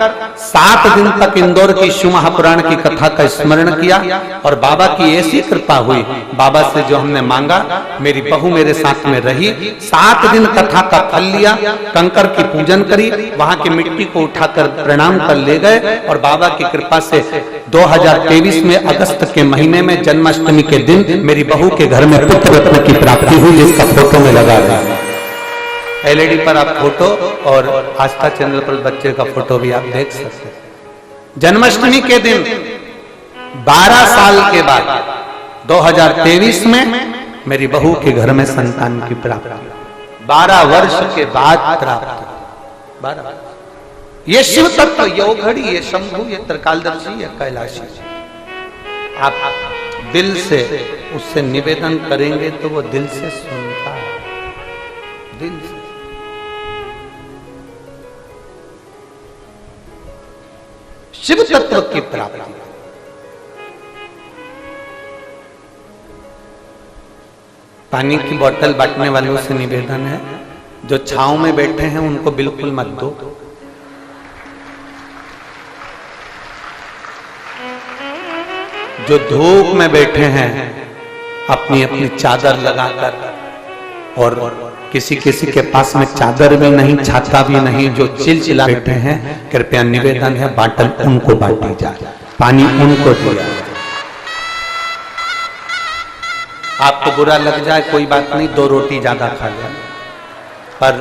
7 दिन तक इंदौर की शिव महापुराण की कथा का स्मरण किया और बाबा की ऐसी कृपा हुई। बाबा से जो हमने मांगा, मेरी बहू मेरे साथ में रही, 7 दिन कथा का फल लिया, कंकर की पूजन करी, वहां की मिट्टी को उठाकर प्रणाम कर ले गए और बाबा की कृपा से 2023 में अगस्त के महीने में जन्माष्टमी के दिन मेरी बहू के घर में पुत्र रत्न की प्राप्ति हुई, जिसका फोटो में लगा रहा। एलईडी पर आप फोटो और आस्था चैनल पर बच्चे का फोटो भी आप देख सकते हैं। जन्माष्टमी के दिन 12 साल के बाद 2023 में मेरी बहू के घर में संतान की प्राप्ति 12 वर्ष के बाद प्राप्त। 12 ये शिव तत्व, ये ओघड़ी, ये शंभु, ये त्रिकालदर्शी, ये कैलाशी। आप दिल से उससे निवेदन करेंगे तो वो दिल से सुनता है, दिल से। शिव तत्व की प्राप्ति। पानी की बोतल बांटने वालों से निवेदन है, जो छांव में बैठे हैं उनको बिल्कुल मत दो। जो धूप में बैठे हैं अपनी अपनी चादर लगाकर, और किसी किसी के पास में चादर भी नहीं, छाता भी नहीं, जो चिलचिला बैठे हैं, कृपया निवेदन है बाटल उनको बांटी जाए, पानी उनको दिया जाए। आपको बुरा लग जाए कोई बात नहीं, 2 रोटी ज्यादा खा लें, पर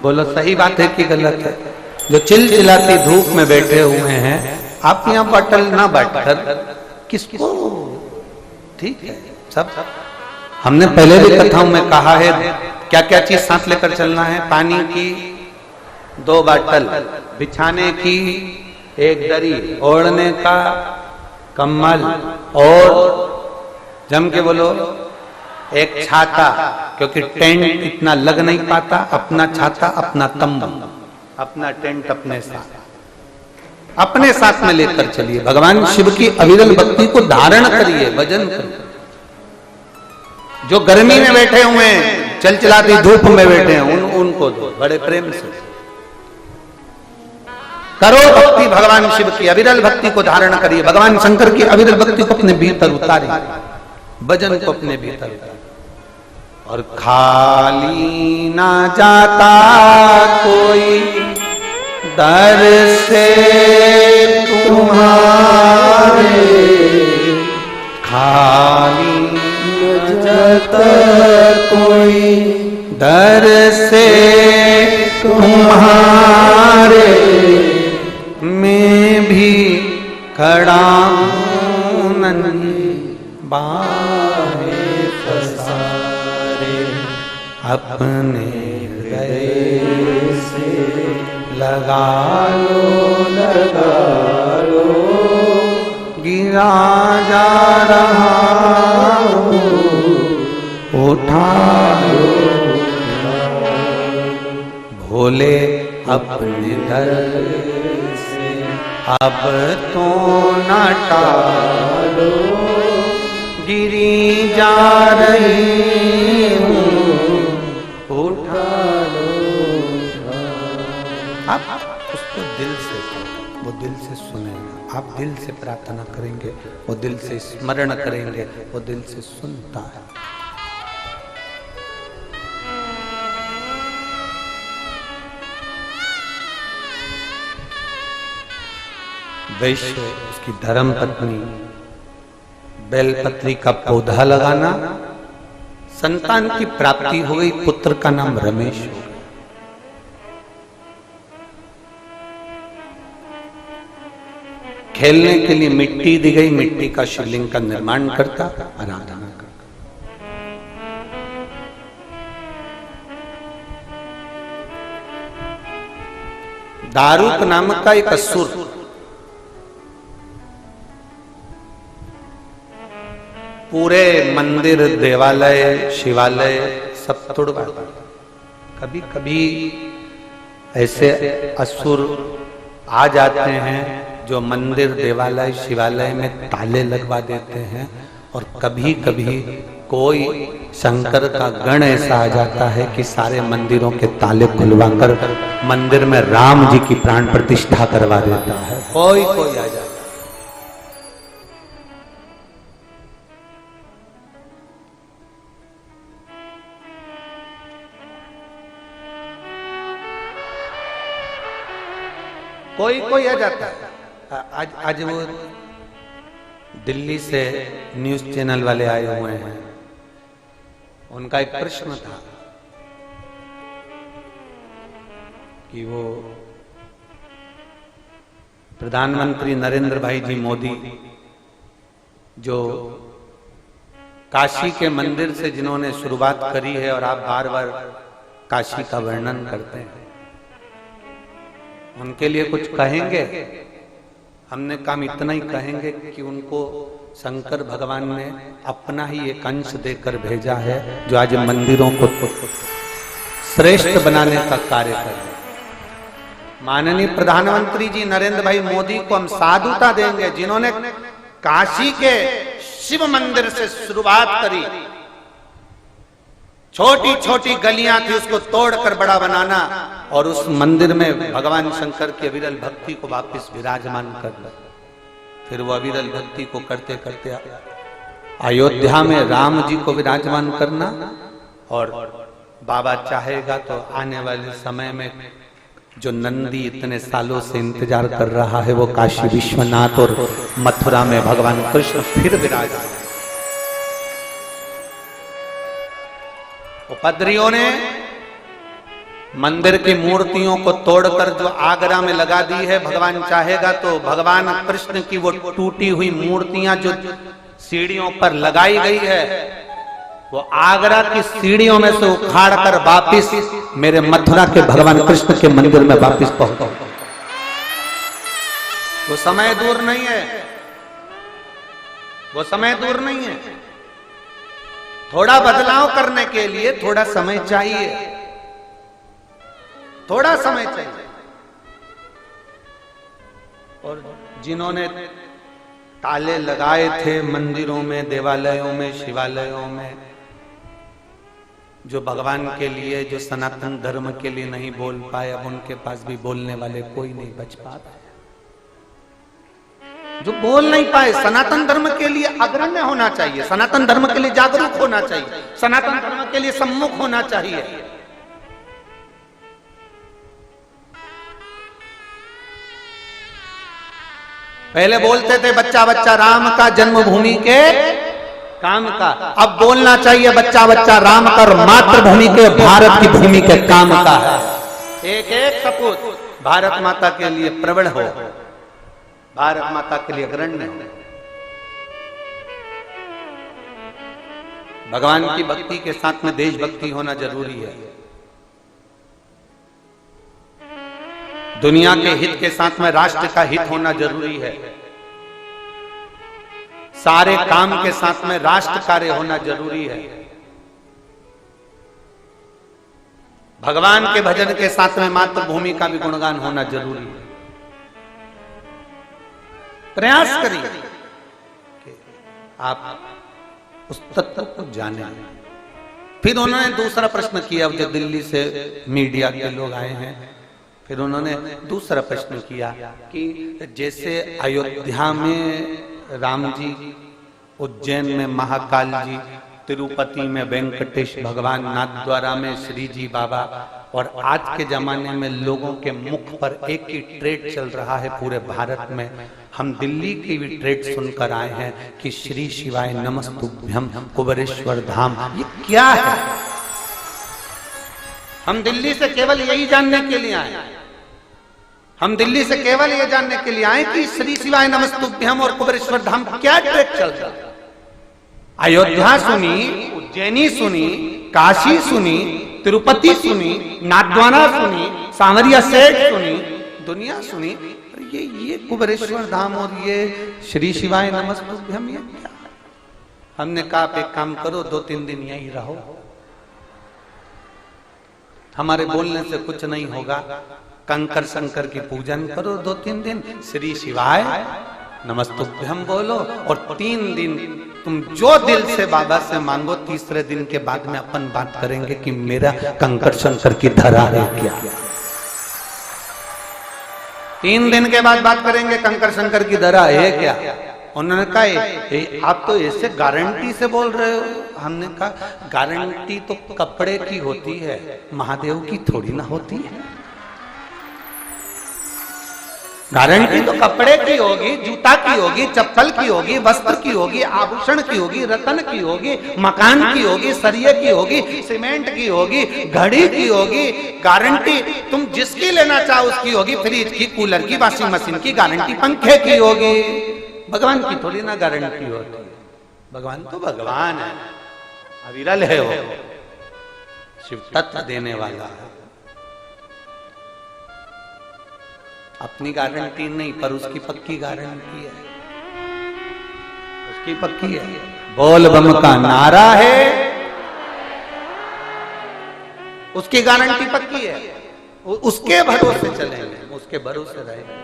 बोलो सही बात है कि गलत है। जो चिलचिलाती धूप में बैठे हुए हैं, आप यहाँ बाटल ना बांटकर किसको, ठीक है सब। हमने पहले भी कथाओं में कहा है क्या क्या चीज साथ लेकर चलना है। पानी की 2 बाटल, बिछाने की 1 दरी, ओढ़ने का कम्बल, और जम के बोलो 1 छाता, क्योंकि टेंट इतना लग नहीं पाता। अपना छाता, अपना तंबू, अपना टेंट अपने साथ में लेकर चलिए। भगवान शिव की अविरल भक्ति को धारण करिए, भजन करिए। जो गर्मी में बैठे हुए हैं, चलचलाती धूप में बैठे हैं, उनको दो बड़े प्रेम से। करो भक्ति भगवान शिव की, अविरल भक्ति को धारण करिए। भगवान शंकर की अविरल भक्ति को अपने भीतर उतारिए, भजन को अपने भीतर उतारिए। और खाली ना जाता कोई दर से तुम्हारे, खाली जाता कोई दर से तुम्हारे, मैं भी खड़ा हूं नन्ही बाहें पसारे, अपने हृदय से लगा लो, गिरा जा रहा उठा लो, भोले अपने दर से अब तो न टालो, गिरी जा रही हूँ उठा लो। आप उसको दिल से, वो दिल से सुनेगा। आप दिल से प्रार्थना करेंगे, वो दिल से स्मरण करेंगे, वो दिल से सुनता है। वैश्य, उसकी धर्म पत्नी बेलपत्री का पौधा लगाना, संतान की प्राप्ति हो गई, पुत्र का नाम रमेश हो गया। खेलने के लिए मिट्टी दी गई, मिट्टी का शिवलिंग का निर्माण करता, आराधना करता। दारुक नामक का एक असुर पूरे मंदिर, देवालय, शिवालय सब तोड़वा। कभी कभी ऐसे असुर आ जाते हैं जो मंदिर, देवालय, शिवालय में ताले लगवा देते हैं, और कभी कभी कोई शंकर का गण ऐसा आ जाता है कि सारे मंदिरों के ताले खुलवाकर मंदिर में राम जी की प्राण प्रतिष्ठा करवा देता है। कोई कोई आ जाता है। कोई कोई आ जाता है। आज वो दिल्ली से न्यूज चैनल वाले आए हुए हैं, उनका एक प्रश्न था कि वो प्रधानमंत्री नरेंद्र भाई जी मोदी जो काशी के मंदिर से जिन्होंने शुरुआत करी है, और आप बार बार काशी का वर्णन करते हैं, उनके लिए कुछ कहेंगे? हमने काम इतना ही कहेंगे कि उनको शंकर भगवान ने अपना ही एक अंश देकर भेजा है, जो आज मंदिरों को श्रेष्ठ बनाने का कार्य कर रहे हैं। माननीय प्रधानमंत्री जी नरेंद्र भाई मोदी को हम साधुता देंगे, जिन्होंने काशी के शिव मंदिर से शुरुआत करी। छोटी छोटी गलियां थी, उसको तोड़कर बड़ा बनाना, और उस मंदिर में भगवान शंकर की अविरल भक्ति को वापस विराजमान करना। फिर वो अविरल भक्ति को करते करते अयोध्या में राम जी को विराजमान करना, और बाबा चाहेगा तो आने वाले समय में जो नंदी इतने सालों से इंतजार कर रहा है, वो काशी विश्वनाथ और मथुरा में भगवान कृष्ण फिर विराजमान। उपद्रवियों ने मंदिर की मूर्तियों को तोड़कर जो आगरा में लगा दी है, भगवान चाहेगा तो भगवान कृष्ण की वो टूटी हुई मूर्तियां जो सीढ़ियों पर लगाई गई है, वो आगरा की सीढ़ियों में से उखाड़कर वापिस मेरे मथुरा के भगवान कृष्ण के मंदिर में वापिस पहुंचा। वो समय दूर नहीं है, वो समय दूर नहीं है। थोड़ा बदलाव करने के लिए थोड़ा समय चाहिए, थोड़ा समय चाहिए। और जिन्होंने ताले लगाए थे मंदिरों में, देवालयों में, शिवालयों में, जो भगवान के लिए, जो सनातन धर्म के लिए नहीं बोल पाए, अब उनके पास भी बोलने वाले कोई नहीं बच पाता। जो बोल नहीं पाए, सनातन धर्म के लिए अग्रण्य होना चाहिए, सनातन धर्म के लिए जागरूक होना चाहिए, सनातन धर्म के लिए सम्मुख होना चाहिए। पहले बोलते थे बच्चा बच्चा राम का, जन्मभूमि के काम का। अब बोलना चाहिए बच्चा बच्चा राम का और मातृभूमि के, भारत की भूमि के काम का है। एक एक सपूत भारत माता के लिए प्रबल हो, भारत माता के लिए अग्रण्य हो। भगवान की भक्ति के साथ में देशभक्ति होना जरूरी है। दुनिया के हित के साथ में राष्ट्र का हित होना जरूरी है। सारे काम के साथ में राष्ट्र कार्य होना जरूरी है। भगवान के भजन के साथ में मातृभूमि का भी गुणगान होना जरूरी है। प्रयास करिए कि आप उस तत्व को जाने। फिर उन्होंने दूसरा प्रश्न किया, जो दिल्ली से मीडिया के लोग आए हैं, फिर उन्होंने दूसरा प्रश्न किया कि जैसे अयोध्या में राम जी, उज्जैन में महाकाल जी, तिरुपति में वेंकटेश भगवान, नाथद्वारा में श्री जी बाबा, और आज के जमाने में लोगों के मुख पर एक ही ट्रेड चल रहा है पूरे भारत में। हम दिल्ली की भी ट्रेड सुनकर आए हैं कि श्री शिवाय नमस्तुभ्यम कुबेरेश्वर धाम। ये क्या है? हम दिल्ली से केवल यही जानने के लिए आए, हम दिल्ली से केवल ये जानने के लिए आए कि श्री शिवाय नमस्तुभ्यम और कुबेरेश्वर धाम क्या ट्रेड चल रहा है। अयोध्या सुनी, उज्जैनी सुनी, काशी सुनी, तिरुपति सुनी, नाथद्वारा सुनी, सांवरिया सेठ सुनी, दुनिया सुनी, ये कुबेरेश्वर धाम और ये श्री शिवाय नमस्तुभ्यम ये क्या है? हमने कहा आप एक काम करो, 2-3 दिन यहीं रहो, हमारे बोलने से कुछ नहीं होगा, कंकर शंकर की पूजन करो 2-3 दिन, श्री शिवाय नमस्तुभ्यम बोलो, और 3 दिन तुम जो दिल से बाबा से मांगो, तीसरे दिन के बाद में अपन बात करेंगे कि मेरा कंकर शंकर की धरा है क्या। 3 दिन के बाद बात करेंगे कंकर शंकर की धरा है क्या। उन्होंने कहा आप तो ऐसे गारंटी से बोल रहे हो। हमने कहा गारंटी तो कपड़े की होती है, महादेव की थोड़ी ना होती है। गारंटी तो कपड़े की होगी, जूता की होगी, चप्पल की होगी, वस्त्र की होगी, आभूषण की होगी, रतन की होगी, मकान की होगी, सरिये की होगी, सीमेंट की होगी, घड़ी की होगी। गारंटी तुम जिसकी लेना चाहो उसकी होगी, फ्रिज की, कूलर की, वॉशिंग मशीन की गारंटी पंखे की होगी। भगवान की थोड़ी ना गारंटी होती। भगवान तो भगवान है, अविरल है वो, शिव तत्व देने वाला है। अपनी गारंटी नहीं, पर उसकी पक्की गारंटी है, उसकी पक्की है। बोल बम का नारा है, उसकी गारंटी पक्की है, उसके भरोसे चलेंगे, उसके भरोसे रहेंगे।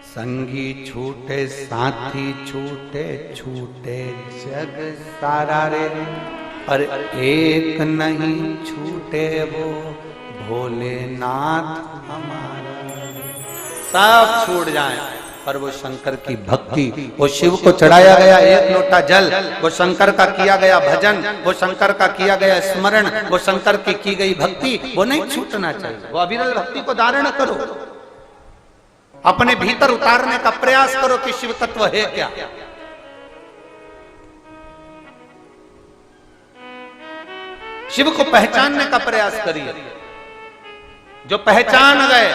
संगी छूटे साथी छूटे, छूटे जग सारा रे, पर एक नहीं छूटे वो भोलेनाथ हमारा। सब छूट जाए पर वो शंकर की भक्ति, वो शिव को चढ़ाया गया 1 लोटा जल, वो शंकर का किया गया भजन, वो शंकर का किया गया स्मरण, वो शंकर की गई भक्ति, वो नहीं छूटना चाहिए। वो अविरल भक्ति को धारण करो, अपने भीतर उतारने का प्रयास करो कि शिव तत्व है क्या। शिव को पहचानने का प्रयास करिए। जो पहचान गए,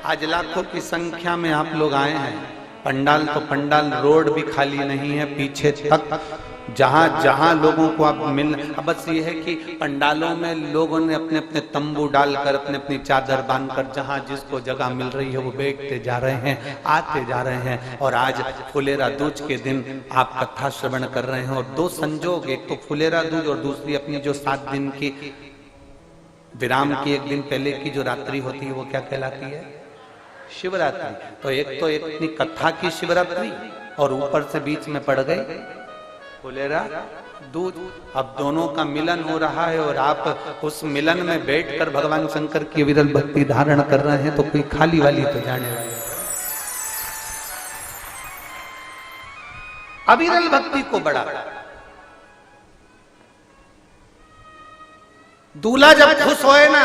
आज लाखों की संख्या में आप लोग आए हैं, पंडाल तो पंडाल, रोड भी खाली नहीं है, पीछे तक जहां जहां लोगों को आप मिल। अब बस ये है कि पंडालों में लोगों ने अपने अपने तंबू डालकर, अपने अपनी चादर बांधकर, जहां जिसको जगह मिल रही है वो बैठते जा रहे हैं, आते जा रहे हैं। और आज फुलेरा दूज के दिन आप कथा श्रवण कर रहे हैं, और 2 संजोग, एक तो फुलेरा दूज और दूसरी अपनी जो 7 दिन की विराम की 1 दिन पहले की जो रात्रि होती है वो क्या कहलाती है? शिवरात्रि। तो एक तो इतनी कथा की शिवरात्रि और ऊपर से बीच में पड़ गई फुलेरा दूज। अब दोनों का मिलन हो रहा है और आप उस मिलन में बैठकर भगवान शंकर की विरल भक्ति धारण कर रहे हैं, तो कोई खाली वाली तो जाने वाली। अविरल भक्ति को बढ़ा। दूल्हा जब खुश होए ना,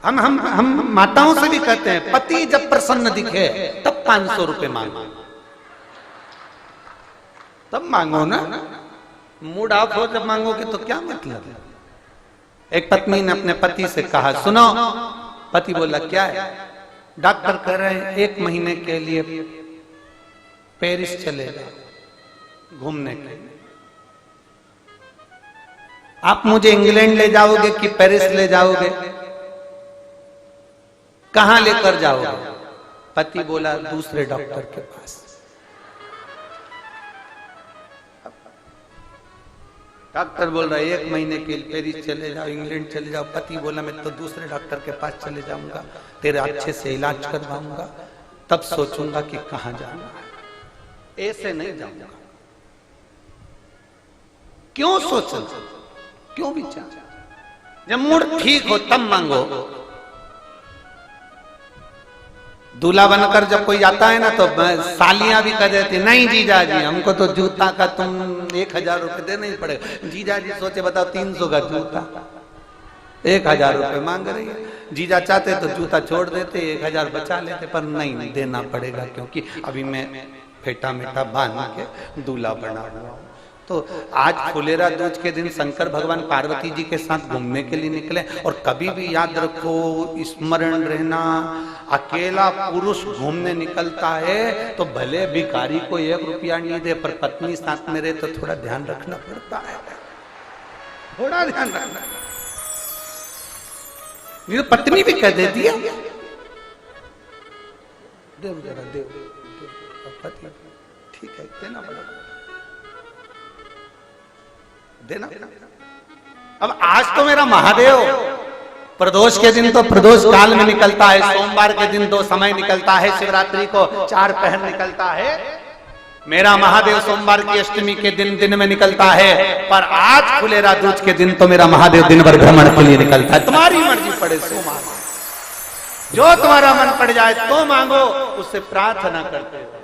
हम माताओं से भी कहते हैं, पति जब प्रसन्न दिखे तब 500 रुपए मांगो, तब मांगो ना। मूड ऑफ हो जब मांगोगे तो क्या मतलब। एक पत्नी ने अपने पति से कहा, सुनो। पति बोला क्या है? डॉक्टर कह रहे हैं 1 महीने के लिए पेरिस चलेगा घूमने के लिए। आप मुझे इंग्लैंड ले जाओगे कि पेरिस ले जाओगे? कहां लेकर जाओगे? पति बोला दूसरे डॉक्टर के पास। डॉक्टर बोल रहा है 1 महीने के लिए पेरिस चले जाओ, इंग्लैंड चले जाओ। पति बोला मैं तो दूसरे डॉक्टर के पास चले जाऊंगा, तेरा अच्छे से इलाज करवाऊंगा, तब सोचूंगा कि कहां जाना है, ऐसे नहीं जाऊंगा। क्यों सोचो, क्यों विचार? जब मूड ठीक हो तब मांगो। दूल्हा बनकर जब कोई आता है ना तो सालियां भी कह देती नहीं जीजा जी हमको तो जूता का तुम 1000 रुपए देना ही पड़ेगा। जीजा जी सोचे बताओ 300 का जूता 1000 रुपए मांग रही है। जीजा चाहते तो जूता छोड़ देते 1000 बचा लेते, पर नहीं देना पड़ेगा क्योंकि अभी मैं फेटा मेटा बांध के दूल्हा बना हुआ हूं। तो आज फुलेरा दूज के दिन शंकर भगवान पार्वती जी के साथ घूमने के लिए निकले। और कभी भी याद रखो, स्मरण रहना, अकेला पुरुष घूमने निकलता है तो भले भिखारी को 1 रुपया नहीं दे, पर पत्नी साथ में रहे तो थोड़ा ध्यान रखना पड़ता है, थोड़ा ध्यान रखना। ये पत्नी भी कह देती है देव जरा देव, पति ठीक है देना पड़ेगा, देना। अब आज तो मेरा महादेव प्रदोष के दिन तो प्रदोष काल में निकलता है, सोमवार के दिन 2 समय निकलता है, शिवरात्रि को 4 पहर निकलता है। मेरा महादेव सोमवार की अष्टमी के दिन में निकलता है, पर आज फुलेरा दूज के दिन तो मेरा महादेव दिन भर भ्रमण के लिए निकलता है। तुम्हारी मर्जी पड़े सो मांगो, जो तुम्हारा मन पड़ जाए तो मांगो, उससे प्रार्थना करते हो।